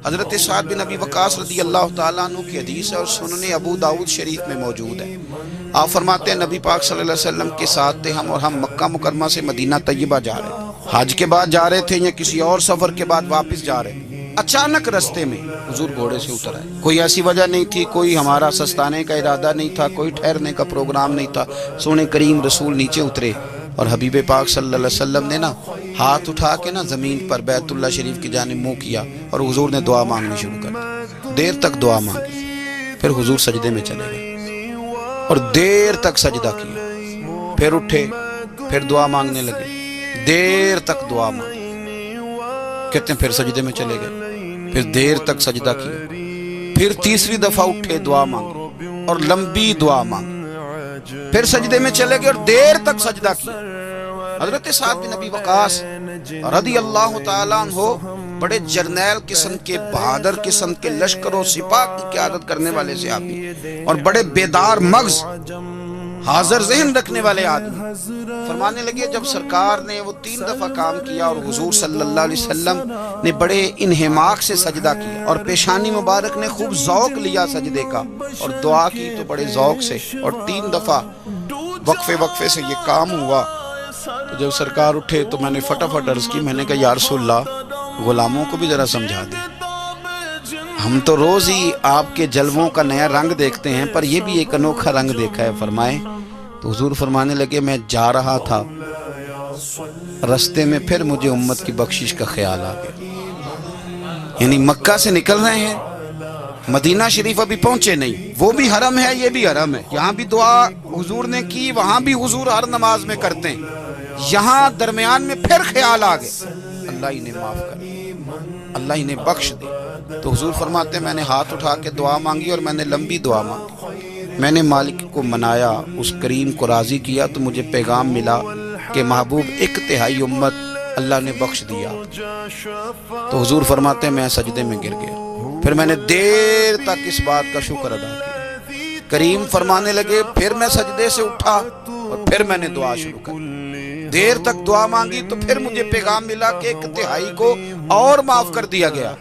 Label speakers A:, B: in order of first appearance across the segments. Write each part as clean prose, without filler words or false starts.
A: حضرت سعد بن ابی وقاص رضی اللہ تعالیٰ عنہ کی حدیث ہے اور سنن ابو داؤد شریف میں موجود ہے۔ آپ فرماتے ہیں نبی پاک صلی اللہ علیہ وسلم کے ساتھ تھے ہم، اور ہم مکہ مکرمہ سے مدینہ طیبہ جا رہے تھے، حج کے بعد جا رہے تھے یا کسی اور سفر کے بعد واپس جا رہے تھے۔ اچانک رستے میں حضور گھوڑے سے اتر آئے، کوئی ایسی وجہ نہیں تھی، کوئی ہمارا سستانے کا ارادہ نہیں تھا، کوئی ٹھہرنے کا پروگرام نہیں تھا۔ سونے کریم رسول نیچے اترے اور حبیب پاک صلی اللہ علیہ وسلم نے ہاتھ اٹھا کے زمین پر بیت اللہ شریف کی جانب منہ کیا اور حضور نے دعا مانگنی شروع کر دی۔ دیر تک دعا مانگی، پھر حضور سجدے میں چلے گئے اور دیر تک سجدہ کیا، پھر اٹھے، پھر دعا مانگنے لگے، دیر تک دعا مانگی، کہتے ہیں پھر سجدے میں چلے گئے، پھر دیر تک سجدہ کیا، پھر تیسری دفعہ اٹھے دعا مانگی اور لمبی دعا مانگی، پھر سجدے میں چلے گئے اور دیر تک سجدہ کیا۔ حضرت سعد بن ابی وقاص رضی اللہ تعالیٰ عنہ بڑے جرنیل قسم کے، بہادر قسم کے، لشکر و سپاہ کی قیادت کرنے والے صحابی اور بڑے بیدار مغز، حاضر ذہن رکھنے والے آدمی، فرمانے لگے جب سرکار نے وہ 3 دفعہ کام کیا اور حضور صلی اللہ علیہ وسلم نے بڑے انہماک سے سجدہ کیا اور پیشانی مبارک نے خوب ذوق لیا سجدے کا اور دعا کی تو بڑے ذوق سے، اور 3 دفعہ وقفے سے یہ کام ہوا، تو جب سرکار اٹھے تو میں نے فٹافٹ عرض کی، میں نے کہا یا رسول اللہ غلاموں کو بھی ذرا سمجھا دیں، ہم تو روز ہی آپ کے جلووں کا نیا رنگ دیکھتے ہیں پر یہ بھی ایک انوکھا رنگ دیکھا ہے۔ فرمائے تو حضور فرمانے لگے میں جا رہا تھا، رستے میں پھر مجھے امت کی بخشش کا خیال آ گیا، یعنی مکہ سے نکل رہے ہیں، مدینہ شریف ابھی پہنچے نہیں، وہ بھی حرم ہے یہ بھی حرم ہے، یہاں بھی دعا حضور نے کی، وہاں بھی حضور ہر نماز میں کرتے ہیں، یہاں درمیان میں پھر خیال آ گئے، اللہ انہیں معاف کر، اللہ انہیں بخش دے۔ تو حضور فرماتے ہیں میں نے ہاتھ اٹھا کے دعا مانگی اور میں نے لمبی دعا مانگی، میں نے مالک کو منایا، اس کریم کو راضی کیا، تو مجھے پیغام ملا کہ محبوب 1/3 امت اللہ نے بخش دیا۔ تو حضور فرماتے ہیں میں سجدے میں گر گیا، پھر میں نے دیر تک اس بات کا شکر ادا کیا۔ کریم فرمانے لگے پھر میں سجدے سے اٹھا اور پھر میں نے دعا شروع کر دی، دیر تک دعا مانگی تو پھر مجھے پیغام ملا کہ 1/3 کو اور معاف کر دیا گیا۔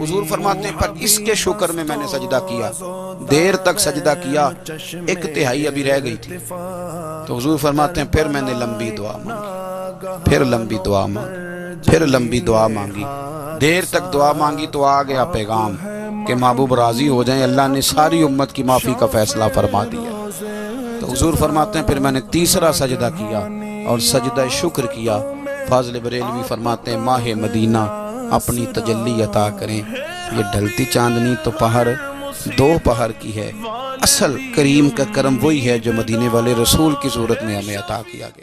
A: حضور فرماتے ہیں پر اس کے شکر میں نے سجدہ کیا، دیر تک سجدہ کیا، 1/3 ابھی رہ گئی تھی۔ تو حضور فرماتے ہیں پھر میں نے لمبی دعا مانگی، پھر لمبی دعا مانگی، پھر لمبی دعا مانگی، دیر تک دعا مانگی تو آ گیا پیغام کہ محبوب راضی ہو جائیں، اللہ نے ساری امت کی معافی کا فیصلہ فرما دیا۔ تو حضور فرماتے ہیں پھر میں نے تیسرا سجدہ کیا اور سجدہ شکر کیا۔ فاضل بریلوی فرماتے ہیں ماہ مدینہ اپنی تجلی عطا کریں، یہ ڈھلتی چاندنی تو پہر 2 پہر کی ہے، اصل کریم کا کرم وہی ہے جو مدینے والے رسول کی صورت میں ہمیں عطا کیا گیا۔